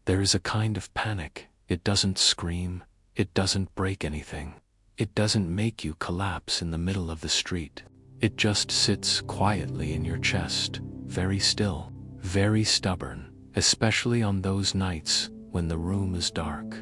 There is a kind of panic. It doesn't scream. It doesn't break anything. It doesn't make you collapse in the middle of the street. It just sits quietly in your chest, very still, very stubborn, especially on those nights when the room is dark.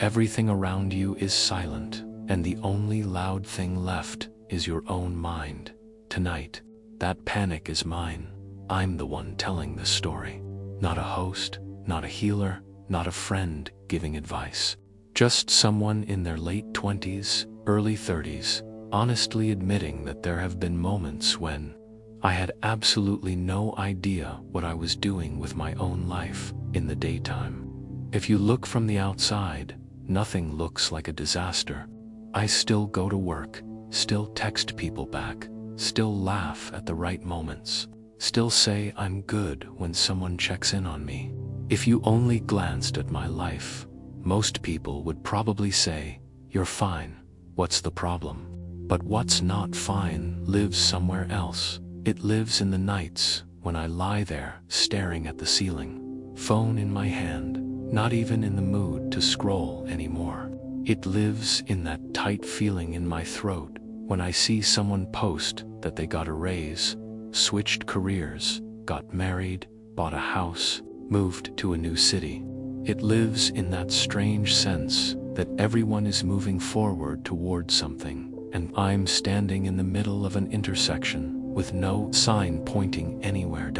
Everything around you is silent, and the only loud thing left is your own mind. Tonight, that panic is mine. I'm the one telling the story. Not a host, not a healer, not a friend giving advice. Just someone in their late 20s, early 30s, honestly admitting that there have been moments when I had absolutely no idea what I was doing with my own life in the daytime. If you look from the outside, nothing looks like a disaster. I still go to work, still text people back, still laugh at the right moments, still say I'm good when someone checks in on me. If you only glanced at my life, most people would probably say, "You're fine. What's the problem?" But what's not fine lives somewhere else. It lives in the nights when I lie there staring at the ceiling, phone in my hand, not even in the mood to scroll anymore. It lives in that tight feeling in my throat when I see someone post that they got a raise, switched careers, got married, bought a house, moved to a new city. It lives in that strange sense that everyone is moving forward towards something, and I'm standing in the middle of an intersection with no sign pointing anywhere.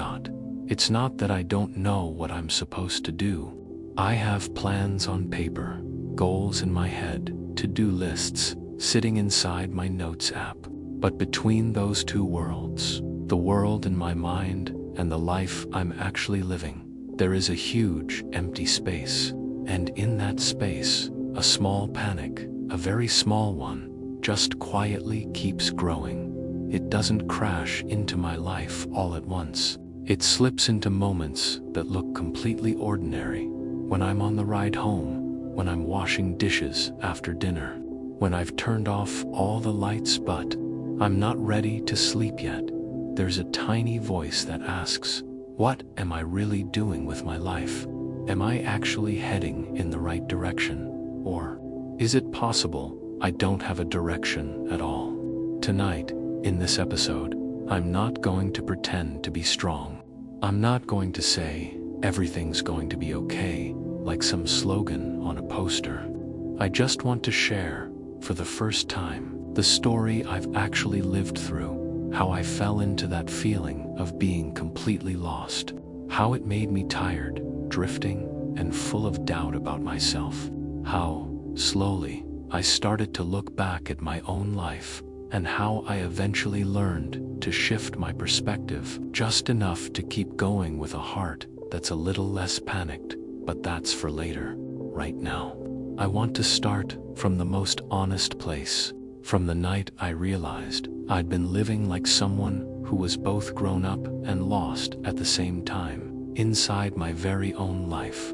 It's not that I don't know what I'm supposed to do. I have plans on paper, goals in my head, to-do lists sitting inside my notes app. But between those two worlds, the world in my mind and the life I'm actually living, there is a huge empty space. And in that space, a small panic, a very small one, just quietly keeps growing. It doesn't crash into my life all at once. It slips into moments that look completely ordinary. When I'm on the ride home, when I'm washing dishes after dinner, when I've turned off all the lights but I'm not ready to sleep yet, there's a tiny voice that asks, what am I really doing with my life? Am I actually heading in the right direction? Or is it possible I don't have a direction at all? Tonight, in this episode, I'm not going to pretend to be strong. I'm not going to say, everything's going to be okay, like some slogan on a poster. I just want to share, for the first time, the story I've actually lived through, how I fell into that feeling of being completely lost, how it made me tired, drifting, and full of doubt about myself, how, slowly, I started to look back at my own life, and how I eventually learned to shift my perspective just enough to keep going with a heart that's a little less panicked, but that's for later. Right now, I want to start from the most honest place, from the night I realized I'd been living like someone who was both grown up and lost at the same time, inside my very own life.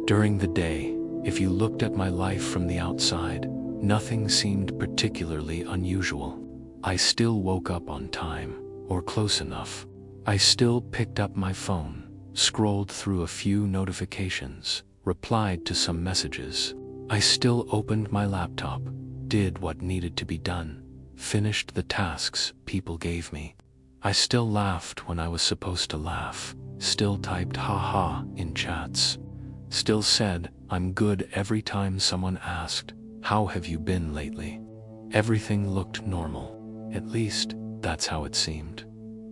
During the day, if you looked at my life from the outside, nothing seemed particularly unusual. I still woke up on time, or close enough. I still picked up my phone, scrolled through a few notifications, replied to some messages. I still opened my laptop, did what needed to be done, finished the tasks people gave me. I still laughed when I was supposed to laugh, still typed haha in chats, still said I'm good every time someone asked, how have you been lately? Everything looked normal, at least that's how it seemed.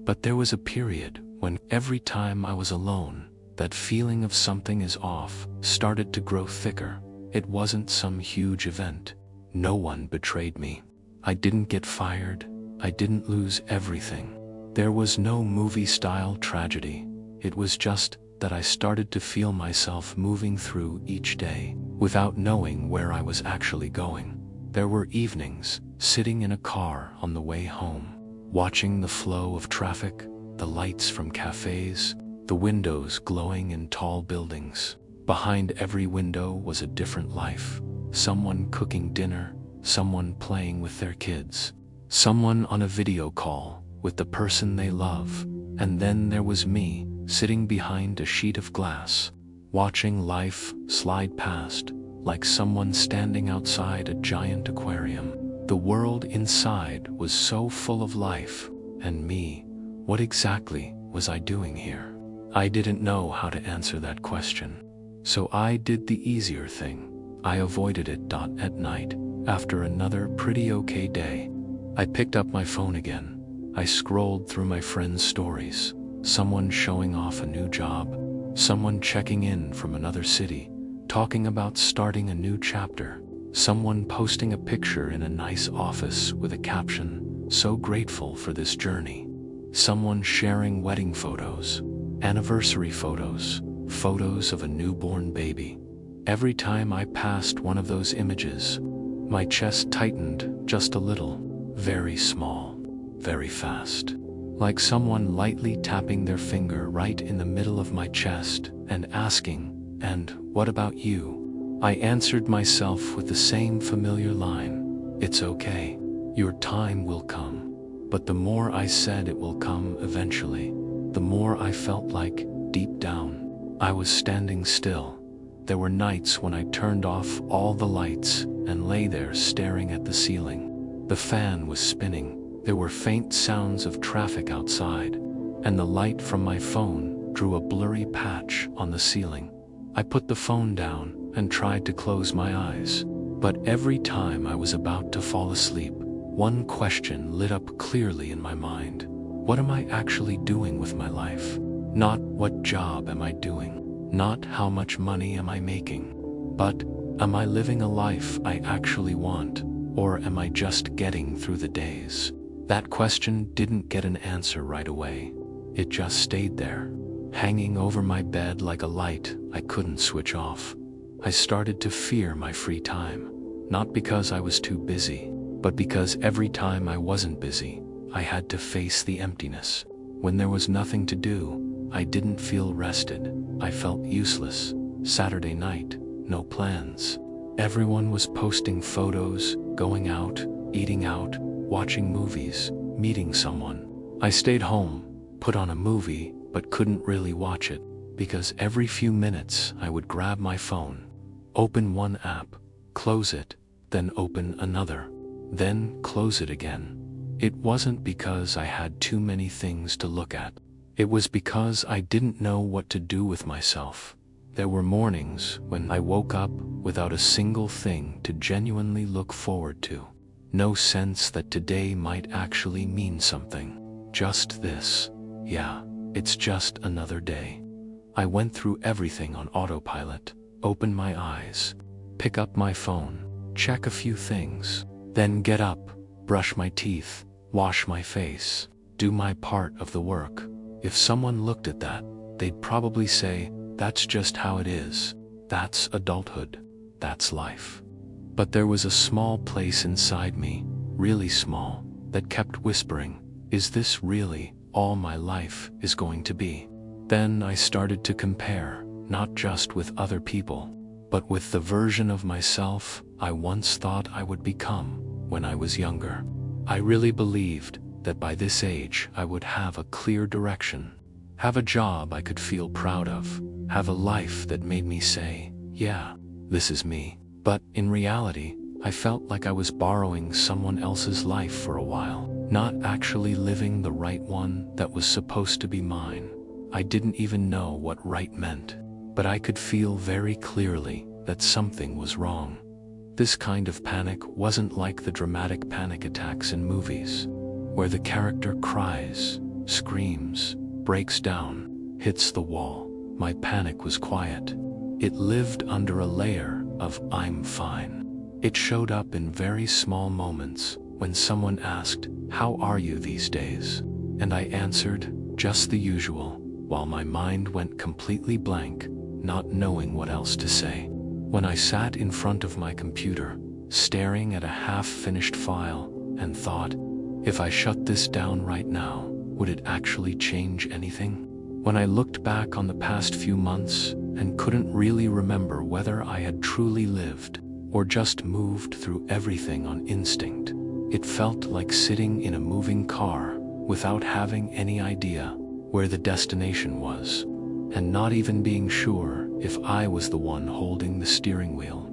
But there was a period when every time I was alone, that feeling of something is off started to grow thicker. It wasn't some huge event. No one betrayed me. I didn't get fired. I didn't lose everything. There was no movie-style tragedy. It was just that I started to feel myself moving through each day without knowing where I was actually going. There were evenings, sitting in a car on the way home, watching the flow of traffic, the lights from cafes, the windows glowing in tall buildings. Behind every window was a different life. Someone cooking dinner, someone playing with their kids, someone on a video call with the person they love, and then there was me, sitting behind a sheet of glass, watching life slide past, like someone standing outside a giant aquarium. The world inside was so full of life, and me. What exactly was I doing here? I didn't know how to answer that question. So I did the easier thing. I avoided it. At night, after another pretty okay day, I picked up my phone again. I scrolled through my friends' stories. Someone showing off a new job, someone checking in from another city, talking about starting a new chapter, someone posting a picture in a nice office with a caption, "So grateful for this journey." Someone sharing wedding photos, anniversary photos, photos of a newborn baby. Every time I passed one of those images, my chest tightened just a little, very small, very fast. Like someone lightly tapping their finger right in the middle of my chest and asking, "And what about you?" I answered myself with the same familiar line, "It's okay. Your time will come." But the more I said it will come eventually, the more I felt like, deep down, I was standing still. There were nights when I turned off all the lights and lay there staring at the ceiling. The fan was spinning. There were faint sounds of traffic outside, and the light from my phone drew a blurry patch on the ceiling. I put the phone down and tried to close my eyes, but every time I was about to fall asleep, one question lit up clearly in my mind. What am I actually doing with my life? Not what job am I doing? Not how much money am I making? But, am I living a life I actually want, or am I just getting through the days? That question didn't get an answer right away. It just stayed there, hanging over my bed like a light I couldn't switch off. I started to fear my free time, not because I was too busy, but because every time I wasn't busy, I had to face the emptiness. When there was nothing to do, I didn't feel rested. I felt useless. Saturday night, no plans. Everyone was posting photos, going out, eating out, watching movies, meeting someone. I stayed home, put on a movie, but couldn't really watch it, because every few minutes I would grab my phone, open one app, close it, then open another, then close it again. It wasn't because I had too many things to look at. It was because I didn't know what to do with myself. There were mornings when I woke up without a single thing to genuinely look forward to. No sense that today might actually mean something. Just this. Yeah, it's just another day. I went through everything on autopilot, open my eyes, pick up my phone, check a few things, then get up, brush my teeth, wash my face, do my part of the work. If someone looked at that, they'd probably say, "That's just how it is. That's adulthood. That's life." But there was a small place inside me, really small, that kept whispering, "Is this really all my life is going to be?" Then I started to compare, not just with other people, but with the version of myself I once thought I would become when I was younger. I really believed that by this age I would have a clear direction, have a job I could feel proud of, have a life that made me say, "Yeah, this is me." But in reality, I felt like I was borrowing someone else's life for a while, not actually living the right one that was supposed to be mine. I didn't even know what right meant, but I could feel very clearly that something was wrong. This kind of panic wasn't like the dramatic panic attacks in movies, where the character cries, screams, breaks down, hits the wall. My panic was quiet. It lived under a layer of "I'm fine." It showed up in very small moments when someone asked, "How are you these days?" And I answered, "Just the usual," while my mind went completely blank, not knowing what else to say. When I sat in front of my computer, staring at a half-finished file, and thought, if I shut this down right now, would it actually change anything? When I looked back on the past few months and couldn't really remember whether I had truly lived or just moved through everything on instinct, it felt like sitting in a moving car without having any idea where the destination was, and not even being sure if I was the one holding the steering wheel.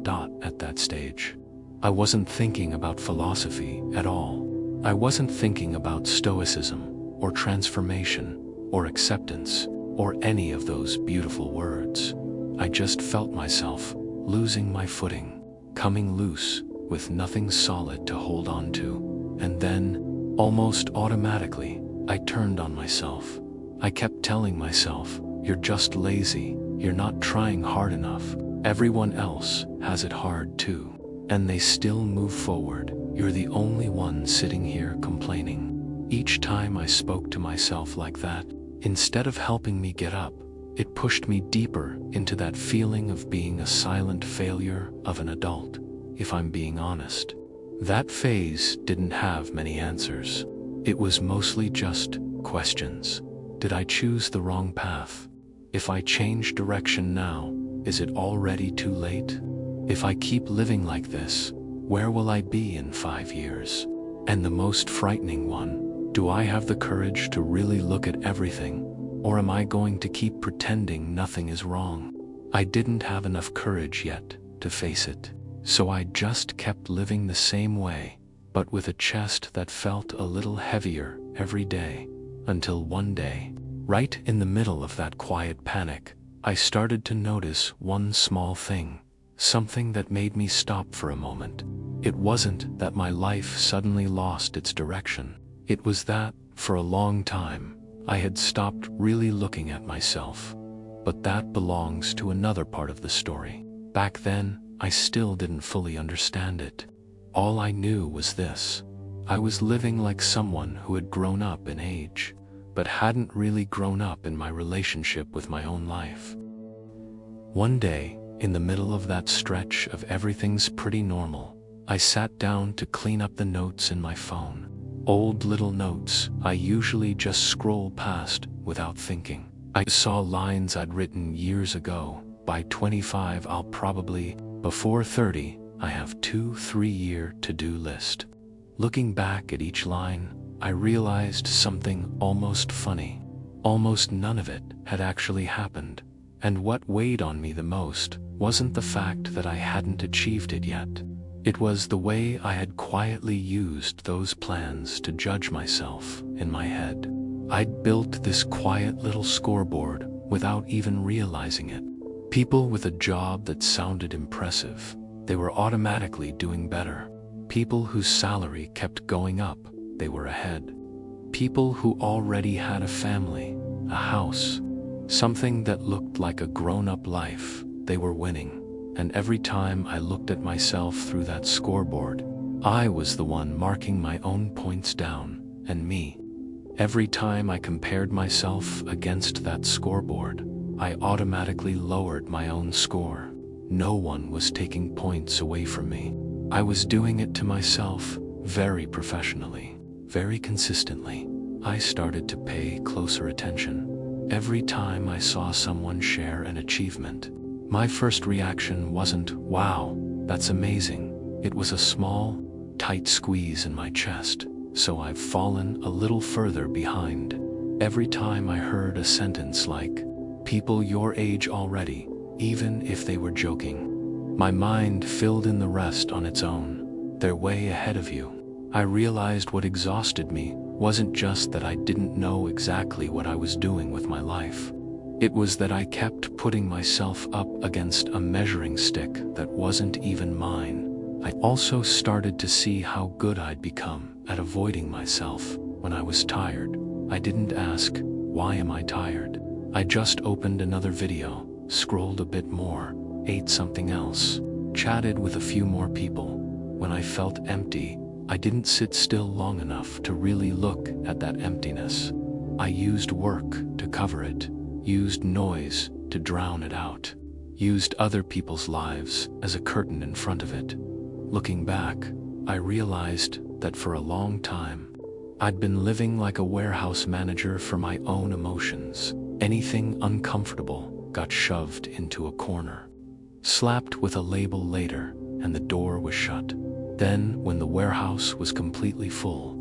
At that stage, I wasn't thinking about philosophy at all. I wasn't thinking about Stoicism, or transformation, or acceptance, or any of those beautiful words. I just felt myself losing my footing, coming loose, with nothing solid to hold on to. And then, almost automatically, I turned on myself. I kept telling myself, "You're just lazy, you're not trying hard enough, everyone else has it hard too, and they still move forward. You're the only one sitting here complaining." Each time I spoke to myself like that, instead of helping me get up, it pushed me deeper into that feeling of being a silent failure of an adult. If I'm being honest, that phase didn't have many answers. It was mostly just questions. Did I choose the wrong path? If I change direction now, is it already too late? If I keep living like this, where will I be in 5 years? And the most frightening one, do I have the courage to really look at everything, or am I going to keep pretending nothing is wrong? I didn't have enough courage yet to face it, so I just kept living the same way, but with a chest that felt a little heavier every day, until one day, right in the middle of that quiet panic, I started to notice one small thing, something that made me stop for a moment. It wasn't that my life suddenly lost its direction. It was that, for a long time, I had stopped really looking at myself. But that belongs to another part of the story. Back then, I still didn't fully understand it. All I knew was this: I was living like someone who had grown up in age, but hadn't really grown up in my relationship with my own life. One day, in the middle of that stretch of everything's pretty normal, I sat down to clean up the notes in my phone. Old little notes I usually just scroll past without thinking. I saw lines I'd written years ago. By 25 I'll probably, before 30, I have 2-3 year to-do list. Looking back at each line, I realized something almost funny. Almost none of it had actually happened. And what weighed on me the most wasn't the fact that I hadn't achieved it yet. It was the way I had quietly used those plans to judge myself in my head. I'd built this quiet little scoreboard without even realizing it. People with a job that sounded impressive, they were automatically doing better. People whose salary kept going up, they were ahead. People who already had a family, a house, something that looked like a grown-up life, they were winning. And every time I looked at myself through that scoreboard, I was the one marking my own points down, and me. Every time I compared myself against that scoreboard, I automatically lowered my own score. No one was taking points away from me. I was doing it to myself, very professionally, very consistently. I started to pay closer attention. Every time I saw someone share an achievement, my first reaction wasn't, "Wow, that's amazing." It was a small, tight squeeze in my chest. So I've fallen a little further behind. Every time I heard a sentence like, "People your age already," even if they were joking, my mind filled in the rest on its own. They're way ahead of you. I realized what exhausted me wasn't just that I didn't know exactly what I was doing with my life. It was that I kept putting myself up against a measuring stick that wasn't even mine. I also started to see how good I'd become at avoiding myself when I was tired. I didn't ask, "Why am I tired?" I just opened another video, scrolled a bit more, ate something else, chatted with a few more people. When I felt empty, I didn't sit still long enough to really look at that emptiness. I used work to cover it, used noise to drown it out, used other people's lives as a curtain in front of it. Looking back, I realized that for a long time, I'd been living like a warehouse manager for my own emotions. Anything uncomfortable got shoved into a corner, slapped with a label later, and the door was shut. Then, when the warehouse was completely full,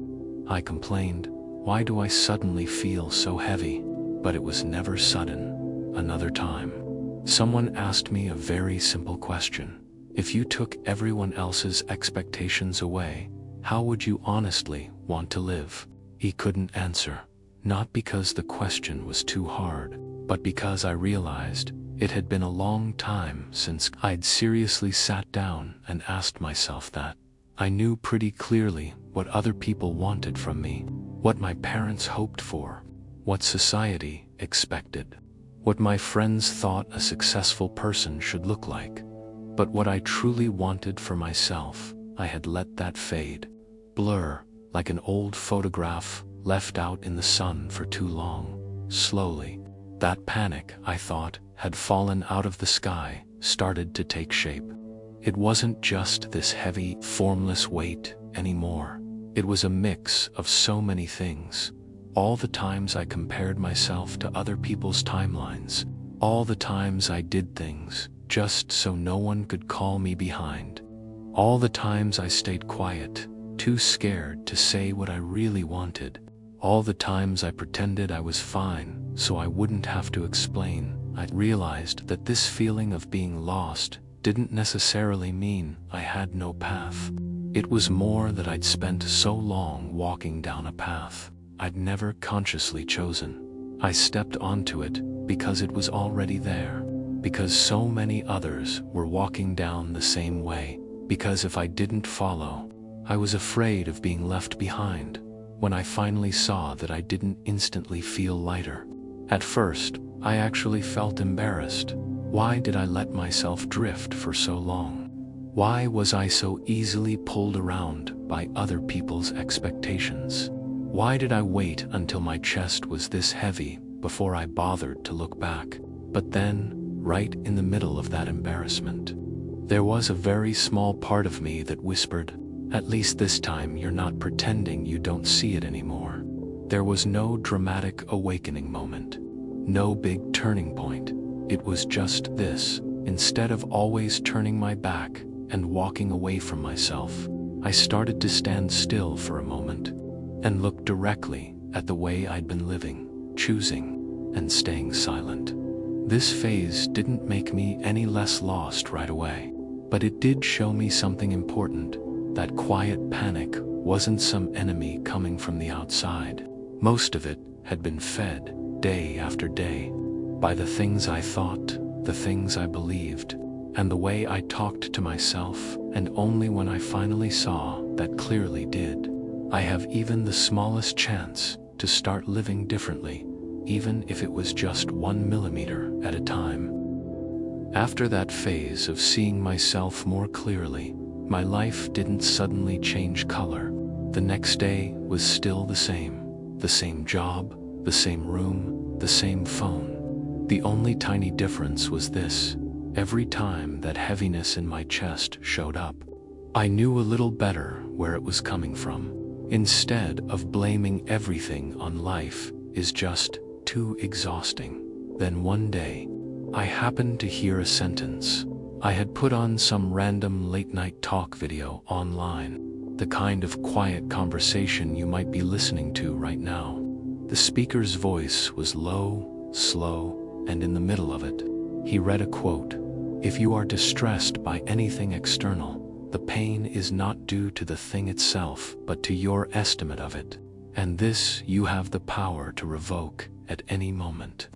I complained, "Why do I suddenly feel so heavy?" But it was never sudden. Another time, Someone asked me a very simple question. If you took everyone else's expectations away, how would you honestly want to live? He couldn't answer. Not because the question was too hard, but because I realized it had been a long time since I'd seriously sat down and asked myself that. I knew pretty clearly what other people wanted from me, what my parents hoped for, what society expected, what my friends thought a successful person should look like. But what I truly wanted for myself, I had let that fade, blur, like an old photograph left out in the sun for too long. Slowly, that panic, I thought, had fallen out of the sky, started to take shape. It wasn't just this heavy, formless weight anymore. It was a mix of so many things. All the times I compared myself to other people's timelines. All the times I did things just so no one could call me behind. All the times I stayed quiet, too scared to say what I really wanted. All the times I pretended I was fine so I wouldn't have to explain. I realized that this feeling of being lost didn't necessarily mean I had no path. It was more that I'd spent so long walking down a path I'd never consciously chosen. I stepped onto it because it was already there, because so many others were walking down the same way, because if I didn't follow, I was afraid of being left behind. When I finally saw that, I didn't instantly feel lighter. At first, I actually felt embarrassed. Why did I let myself drift for so long? Why was I so easily pulled around by other people's expectations? Why did I wait until my chest was this heavy before I bothered to look back? But then, right in the middle of that embarrassment, there was a very small part of me that whispered, "At least this time you're not pretending you don't see it anymore." There was no dramatic awakening moment, no big turning point. It was just this. Instead of always turning my back and walking away from myself, I started to stand still for a moment and look directly at the way I'd been living, choosing, and staying silent. This phase didn't make me any less lost right away, but it did show me something important. That quiet panic wasn't some enemy coming from the outside. Most of it had been fed, day after day, by the things I thought, the things I believed, and the way I talked to myself. And only when I finally saw that clearly did I have even the smallest chance to start living differently, even if it was just 1 millimeter at a time. After that phase of seeing myself more clearly, my life didn't suddenly change color. The next day was still the same job, the same room, the same phone. The only tiny difference was this: every time that heaviness in my chest showed up, I knew a little better where it was coming from. Instead of blaming everything on life is just too exhausting. Then one day, I happened to hear a sentence. I had put on some random late-night talk video online, the kind of quiet conversation you might be listening to right now. The speaker's voice was low, slow, and in the middle of it, he read a quote: "If you are distressed by anything external, the pain is not due to the thing itself, but to your estimate of it. And this you have the power to revoke at any moment."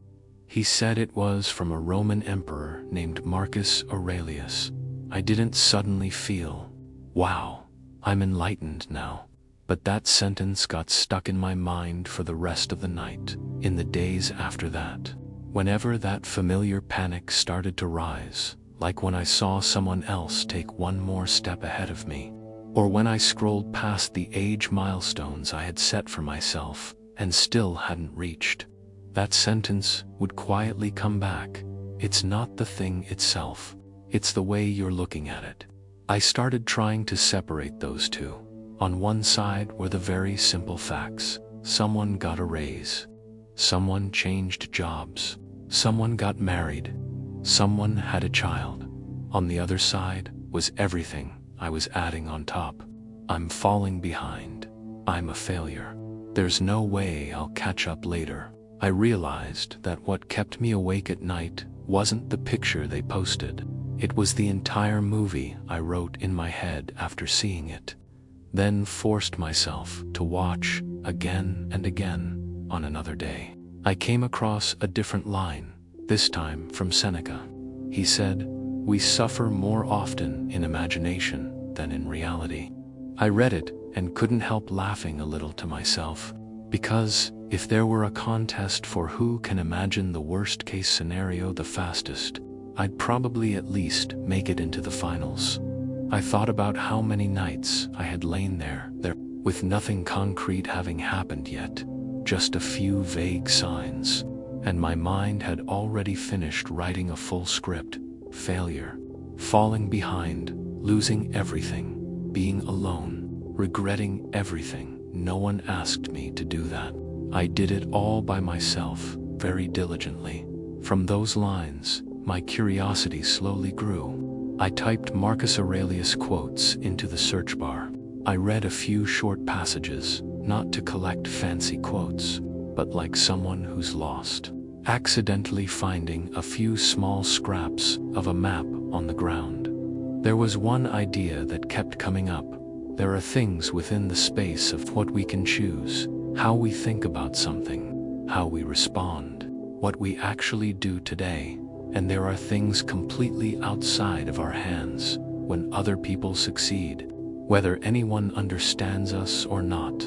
He said it was from a Roman emperor named Marcus Aurelius. I didn't suddenly feel, "Wow, I'm enlightened now." But that sentence got stuck in my mind for the rest of the night. In the days after that, whenever that familiar panic started to rise, like when I saw someone else take one more step ahead of me, or when I scrolled past the age milestones I had set for myself and still hadn't reached, that sentence would quietly come back. It's not the thing itself, it's the way you're looking at it. I started trying to separate those two. On one side were the very simple facts. Someone got a raise. Someone changed jobs. Someone got married. Someone had a child. On the other side was everything I was adding on top. I'm falling behind. I'm a failure. There's no way I'll catch up later. I realized that what kept me awake at night wasn't the picture they posted. It was the entire movie I wrote in my head after seeing it, then forced myself to watch again and again on another day. I came across a different line, this time from Seneca. He said, "We suffer more often in imagination than in reality." I read it and couldn't help laughing a little to myself, because if there were a contest for who can imagine the worst-case scenario the fastest, I'd probably at least make it into the finals. I thought about how many nights I had lain there, with nothing concrete having happened yet, just a few vague signs, and my mind had already finished writing a full script: failure, falling behind, losing everything, being alone, regretting everything. No one asked me to do that. I did it all by myself, very diligently. From those lines, my curiosity slowly grew. I typed Marcus Aurelius quotes into the search bar. I read a few short passages, not to collect fancy quotes, but like someone who's lost, accidentally finding a few small scraps of a map on the ground. There was one idea that kept coming up. There are things within the space of what we can choose, how we think about something, how we respond, what we actually do today, and there are things completely outside of our hands when other people succeed, whether anyone understands us or not,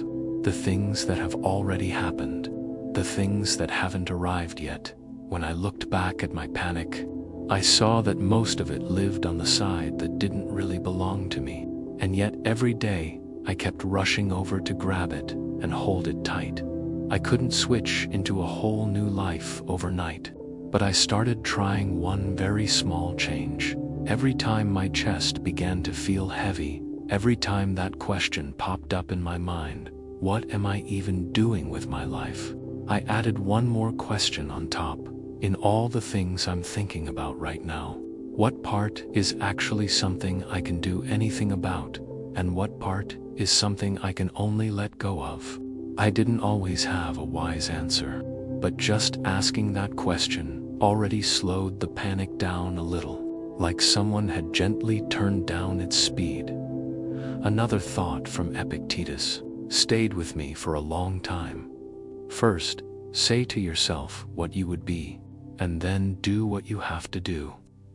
the things that have already happened, the things that haven't arrived yet. When I looked back at my panic, I saw that most of it lived on the side that didn't really belong to me. And yet every day, I kept rushing over to grab it and hold it tight. I couldn't switch into a whole new life overnight, but I started trying one very small change. Every time my chest began to feel heavy, every time that question popped up in my mind, what am I even doing with my life? I added one more question on top. In all the things I'm thinking about right now, what part is actually something I can do anything about, and what part is something I can only let go of? I didn't always have a wise answer, but just asking that question already slowed the panic down a little, like someone had gently turned down its speed. Another thought from Epictetus stayed with me for a long time. First, say to yourself what you would be, and then do what you have to do.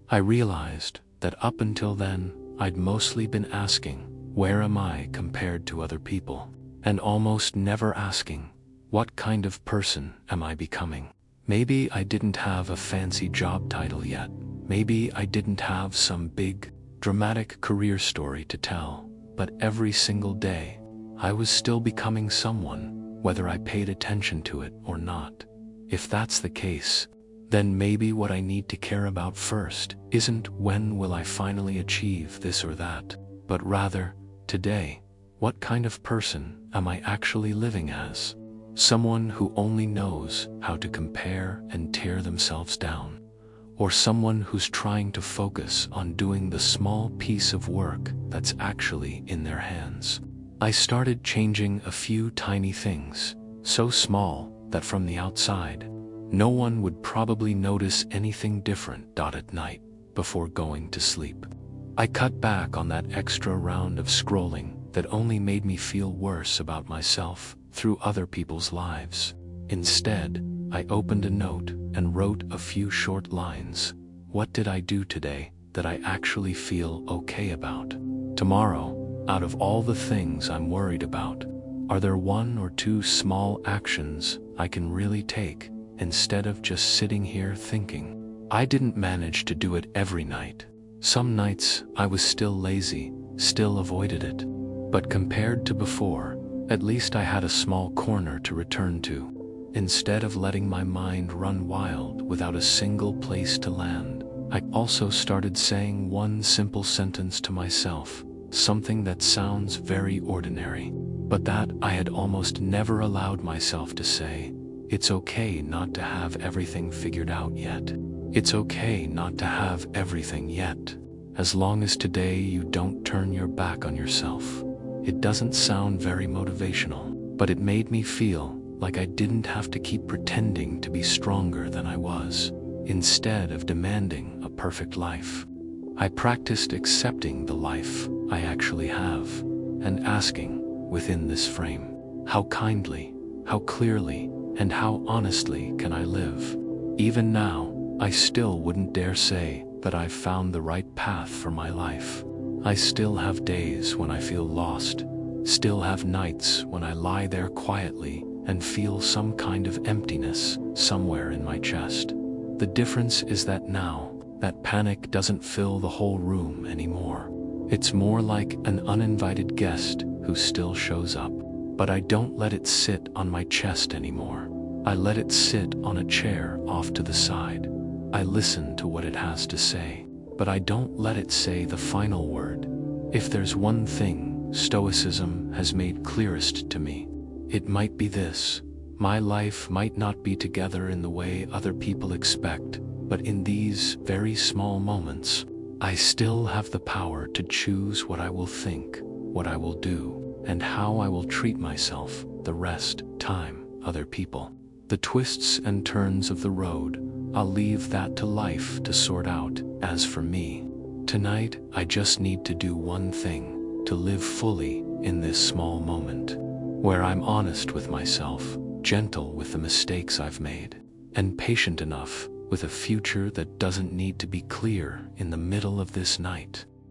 I realized that up until then, I'd mostly been asking, where am I compared to other people? And almost never asking, what kind of person am I becoming? Maybe I didn't have a fancy job title yet. Maybe I didn't have some big, dramatic career story to tell. But every single day, I was still becoming someone, whether I paid attention to it or not. If that's the case, then maybe what I need to care about first isn't when will I finally achieve this or that, but rather, today, what kind of person am I actually living as? Someone who only knows how to compare and tear themselves down, or someone who's trying to focus on doing the small piece of work that's actually in their hands? I started changing a few tiny things, so small that from the outside, no one would probably notice anything different. At night, before going to sleep, I cut back on that extra round of scrolling that only made me feel worse about myself through other people's lives. Instead, I opened a note and wrote a few short lines. What did I do today that I actually feel okay about? Tomorrow, out of all the things I'm worried about, are there one or two small actions I can really take? Instead of just sitting here thinking. I didn't manage to do it every night. Some nights I was still lazy, still avoided it. But compared to before, at least I had a small corner to return to. Instead of letting my mind run wild without a single place to land, I also started saying one simple sentence to myself, something that sounds very ordinary, but that I had almost never allowed myself to say. It's okay not to have everything figured out yet. It's okay not to have everything yet, as long as today you don't turn your back on yourself. It doesn't sound very motivational, but it made me feel like I didn't have to keep pretending to be stronger than I was. instead of demanding a perfect life. I practiced accepting the life I actually have, and asking, within this frame, how kindly, how clearly, and how honestly can I live? Even now, I still wouldn't dare say that I've found the right path for my life. I still have days when I feel lost, still have nights when I lie there quietly and feel some kind of emptiness somewhere in my chest. The difference is that now, that panic doesn't fill the whole room anymore. It's more like an uninvited guest who still shows up. But I don't let it sit on my chest anymore. I let it sit on a chair off to the side. I listen to what it has to say, but I don't let it say the final word. If there's one thing Stoicism has made clearest to me, it might be this: my life might not be together in the way other people expect, but in these very small moments, I still have the power to choose what I will think, what I will do, and how I will treat myself the rest, time, other people. The twists and turns of the road, I'll leave that to life to sort out. As for me, tonight I just need to do one thing, to live fully in this small moment, where I'm honest with myself, gentle with the mistakes I've made, and patient enough with a future that doesn't need to be clear in the middle of this night.